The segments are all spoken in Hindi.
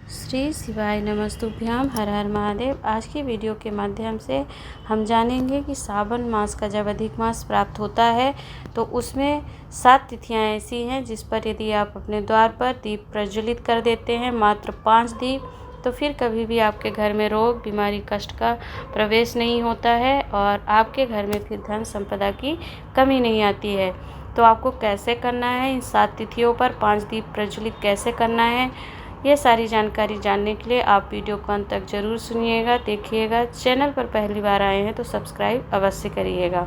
श्री शिवाय नमस्तुभ्याम। हर हर महादेव। आज की वीडियो के माध्यम से हम जानेंगे कि सावन मास का जब अधिक मास प्राप्त होता है तो उसमें 7 तिथियां ऐसी हैं जिस पर यदि आप अपने द्वार पर दीप प्रज्वलित कर देते हैं, मात्र 5 दीप, तो फिर कभी भी आपके घर में रोग, बीमारी, कष्ट का प्रवेश नहीं होता है और आपके घर में फिर धन संपदा की कमी नहीं आती है। तो आपको कैसे करना है, इन 7 तिथियों पर 5 दीप प्रज्वलित कैसे करना है, ये सारी जानकारी जानने के लिए आप वीडियो को अंत तक जरूर सुनिएगा, देखिएगा। चैनल पर पहली बार आए हैं तो सब्सक्राइब अवश्य करिएगा।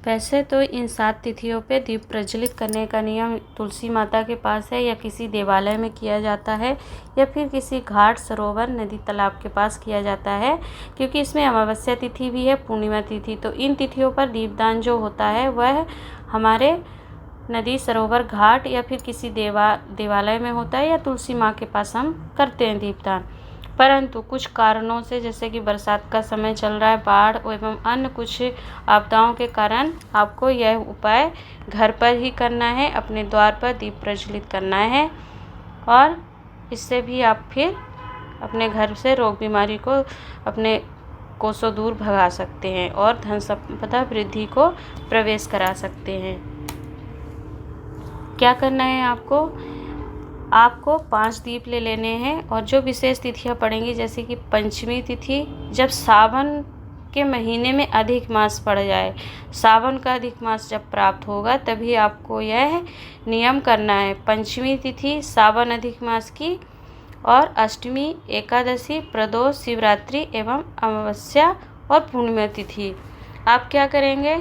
वैसे तो इन 7 तिथियों पे दीप प्रज्वलित करने का नियम तुलसी माता के पास है या किसी देवालय में किया जाता है या फिर किसी घाट, सरोवर, नदी, तालाब के पास किया जाता है, क्योंकि इसमें अमावस्या तिथि भी है, पूर्णिमा तिथि। तो इन तिथियों पर दीपदान जो होता है वह हमारे नदी, सरोवर, घाट या फिर किसी देवालय में होता है या तुलसी माँ के पास हम करते हैं दीपदान। परंतु कुछ कारणों से, जैसे कि बरसात का समय चल रहा है, बाढ़ एवं अन्य कुछ आपदाओं के कारण आपको यह उपाय घर पर ही करना है, अपने द्वार पर दीप प्रज्वलित करना है और इससे भी आप फिर अपने घर से रोग बीमारी को अपने कोसों दूर भगा सकते हैं और धन संपदा वृद्धि को प्रवेश करा सकते हैं। क्या करना है आपको 5 दीप ले लेने हैं और जो विशेष तिथियां पड़ेंगी, जैसे कि पंचमी तिथि, जब सावन के महीने में अधिक मास पड़ जाए, सावन का अधिक मास जब प्राप्त होगा तभी आपको यह नियम करना है। पंचमी तिथि सावन अधिक मास की और अष्टमी, एकादशी, प्रदोष, शिवरात्रि एवं अमावस्या और पूर्णिमा तिथि आप क्या करेंगे,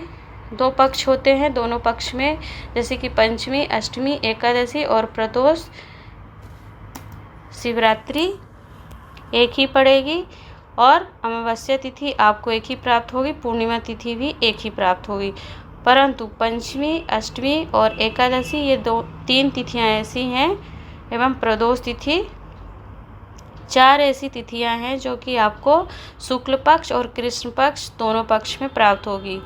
2 पक्ष होते हैं, दोनों पक्ष में जैसे कि पंचमी, अष्टमी, एकादशी और प्रदोष, शिवरात्रि एक ही पड़ेगी और अमावस्या तिथि आपको एक ही प्राप्त होगी, पूर्णिमा तिथि भी एक ही प्राप्त होगी। परंतु पंचमी, अष्टमी और एकादशी ये 3 तिथियां ऐसी हैं एवं प्रदोष तिथि 4 ऐसी तिथियां हैं जो कि आपको शुक्ल पक्ष और कृष्ण पक्ष दोनों पक्ष में प्राप्त होगी।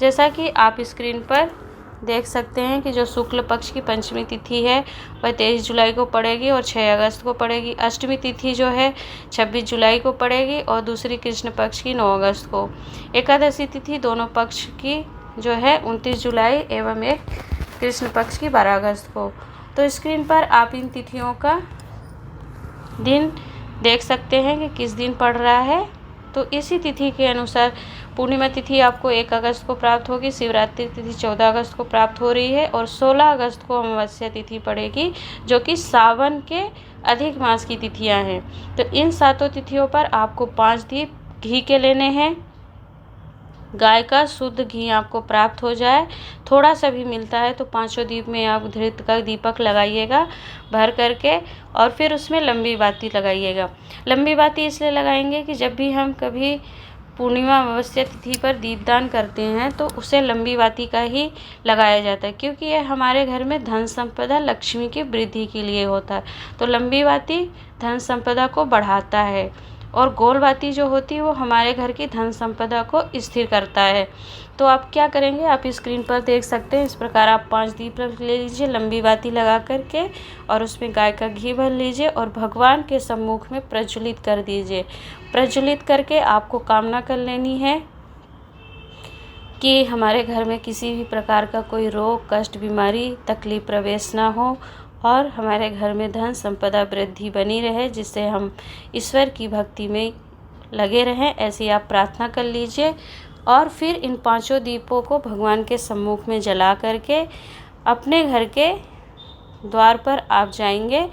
जैसा कि आप स्क्रीन पर देख सकते हैं कि जो शुक्ल पक्ष की पंचमी तिथि है वह 23 जुलाई को पड़ेगी और 6 अगस्त को पड़ेगी। अष्टमी तिथि जो है 26 जुलाई को पड़ेगी और दूसरी कृष्ण पक्ष की 9 अगस्त को। एकादशी तिथि दोनों पक्ष की जो है 29 जुलाई एवं एक कृष्ण पक्ष की 12 अगस्त को। तो स्क्रीन पर आप इन तिथियों का दिन देख सकते हैं कि किस दिन पड़ रहा है। तो इसी तिथि के अनुसार पूर्णिमा तिथि आपको 1 अगस्त को प्राप्त होगी, शिवरात्रि तिथि 14 अगस्त को प्राप्त हो रही है और 16 अगस्त को अमावस्या तिथि पड़ेगी, जो कि सावन के अधिक मास की तिथियां हैं। तो इन 7 तिथियों पर आपको 5 दीप घी के लेने हैं। गाय का शुद्ध घी आपको प्राप्त हो जाए, थोड़ा सा भी मिलता है तो 5 दीप में आप घृत का दीपक लगाइएगा भर करके और फिर उसमें लंबी बाती लगाइएगा। लंबी बाती इसलिए लगाएंगे कि जब भी हम कभी पूर्णिमा अमावस्या तिथि पर दीपदान करते हैं तो उसे लंबी बाती का ही लगाया जाता है, क्योंकि यह हमारे घर में धन संपदा, लक्ष्मी की वृद्धि के लिए होता है। तो लंबी बाती धन संपदा को बढ़ाता है और गोल बाती जो होती है वो हमारे घर की धन संपदा को स्थिर करता है। तो आप क्या करेंगे, आप स्क्रीन पर देख सकते हैं, इस प्रकार आप 5 दीप ले लीजिए लंबी बाती लगा करके और उसमें गाय का घी भर लीजिए और भगवान के सम्मुख में प्रज्वलित कर दीजिए। प्रज्वलित करके आपको कामना कर लेनी है कि हमारे घर में किसी भी प्रकार का कोई रोग, कष्ट, बीमारी, तकलीफ प्रवेश ना हो और हमारे घर में धन संपदा वृद्धि बनी रहे, जिससे हम ईश्वर की भक्ति में लगे रहें। ऐसी आप प्रार्थना कर लीजिए और फिर इन 5 दीपों को भगवान के सम्मुख में जला करके अपने घर के द्वार पर आप जाएंगे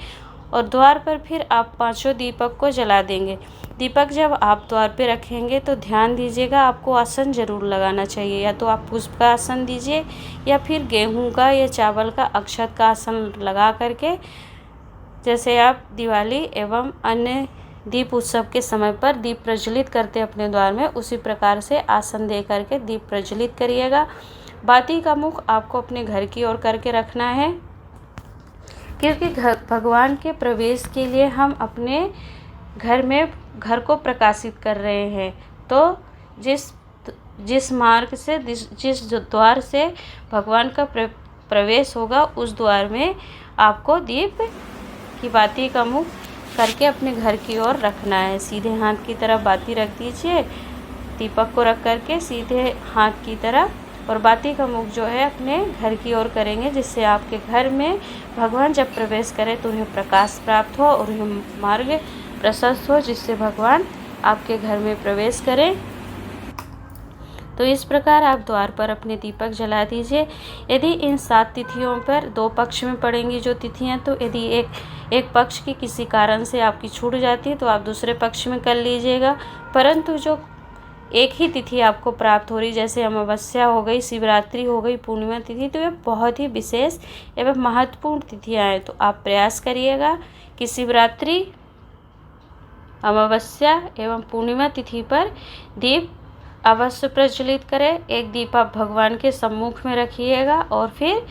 और द्वार पर फिर आप 5 दीपक को जला देंगे। दीपक जब आप द्वार पे रखेंगे तो ध्यान दीजिएगा, आपको आसन जरूर लगाना चाहिए, या तो आप पुष्प का आसन दीजिए या फिर गेहूं का या चावल का अक्षत का आसन लगा करके, जैसे आप दिवाली एवं अन्य दीप उत्सव के समय पर दीप प्रज्वलित करते अपने द्वार में, उसी प्रकार से आसन दे करके दीप प्रज्वलित करिएगा। बाती का मुख आपको अपने घर की ओर करके रखना है, क्योंकि भगवान के प्रवेश के लिए हम अपने घर को प्रकाशित कर रहे हैं। तो जिस मार्ग से, जिस द्वार से भगवान का प्रवेश होगा उस द्वार में आपको दीप कि बाती का मुख करके अपने घर की ओर रखना है। सीधे हाथ की तरफ बाती रख दीजिए, दीपक को रख करके सीधे हाथ की तरफ, और बाती का मुख जो है अपने घर की ओर करेंगे, जिससे आपके घर में भगवान जब प्रवेश करें तो उन्हें प्रकाश प्राप्त हो और उन्हें मार्ग प्रशस्त हो, जिससे भगवान आपके घर में प्रवेश करें। तो इस प्रकार आप द्वार पर अपने दीपक जला दीजिए। यदि इन 7 तिथियों पर 2 पक्ष में पड़ेंगी जो तिथियां, तो यदि एक पक्ष की किसी कारण से आपकी छूट जाती है तो आप दूसरे पक्ष में कर लीजिएगा। परंतु जो एक ही तिथि आपको प्राप्त हो रही, जैसे अमावस्या हो गई, शिवरात्रि हो गई, पूर्णिमा तिथि, तो ये बहुत ही विशेष एवं महत्वपूर्ण तिथियां हैं। तो आप प्रयास करिएगा कि शिवरात्रि, अमावस्या एवं पूर्णिमा तिथि पर दीप अवश्य प्रज्वलित करें। एक दीप आप भगवान के सम्मुख में रखिएगा और फिर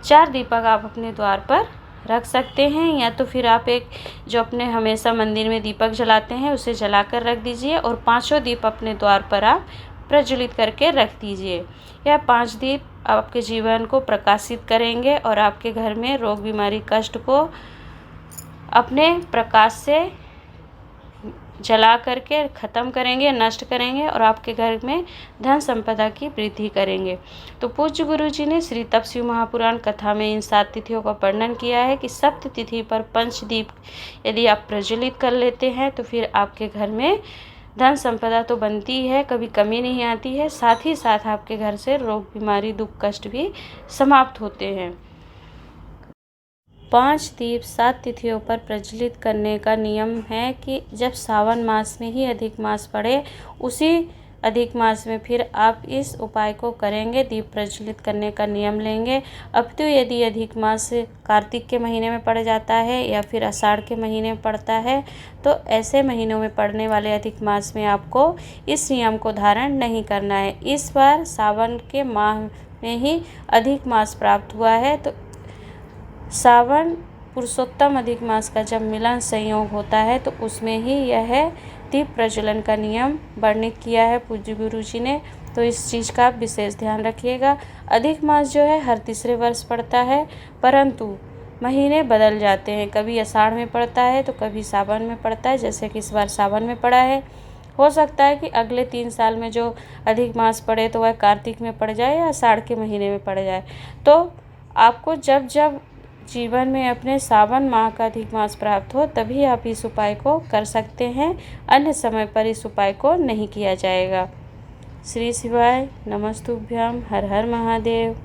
4 दीपक आप अपने द्वार पर रख सकते हैं, या तो फिर आप एक जो अपने हमेशा मंदिर में दीपक जलाते हैं उसे जलाकर रख दीजिए, और 5 दीप अपने द्वार पर आप प्रज्वलित करके रख दीजिए। यह 5 दीप आपके जीवन को प्रकाशित करेंगे और आपके घर में रोग बीमारी कष्ट को अपने प्रकाश से जला करके ख़त्म करेंगे, नष्ट करेंगे, और आपके घर में धन संपदा की वृद्धि करेंगे। तो पूज्य गुरु जी ने श्री तपस्वी महापुराण कथा में इन 7 तिथियों का वर्णन किया है कि सप्त तिथि पर पंचदीप यदि आप प्रज्वलित कर लेते हैं तो फिर आपके घर में धन संपदा तो बनती है, कभी कमी नहीं आती है, साथ ही साथ आपके घर से रोग बीमारी दुख कष्ट भी समाप्त होते हैं। 5 दीप 7 तिथियों पर प्रज्वलित करने का नियम है कि जब सावन मास में ही अधिक मास पड़े, उसी अधिक मास में फिर आप इस उपाय को करेंगे, दीप प्रज्वलित करने का नियम लेंगे। अब तो यदि अधिक मास कार्तिक के महीने में पड़ जाता है या फिर आषाढ़ के महीने में पड़ता है, तो ऐसे महीनों में पड़ने वाले अधिक मास में आपको इस नियम को धारण नहीं करना है। इस बार सावन के माह में ही अधिक मास प्राप्त हुआ है, तो सावन पुरुषोत्तम अधिक मास का जब मिलन संयोग होता है तो उसमें ही यह दीप प्रज्वलन का नियम वर्णित किया है पूज्य गुरु जी ने। तो इस चीज़ का आप विशेष ध्यान रखिएगा। अधिक मास जो है हर तीसरे वर्ष पड़ता है, परंतु महीने बदल जाते हैं, कभी आषाढ़ में पड़ता है तो कभी सावन में पड़ता है, जैसे कि इस बार सावन में पड़ा है। हो सकता है कि अगले 3 साल में जो अधिक मास पड़े तो वह कार्तिक में पड़ जाए या आषाढ़ के महीने में पड़ जाए। तो आपको जब जब जीवन में अपने सावन माह का अधिक मास प्राप्त हो तभी आप इस उपाय को कर सकते हैं, अन्य समय पर इस उपाय को नहीं किया जाएगा। श्री शिवाय नमस्तुभ्याम। हर हर महादेव।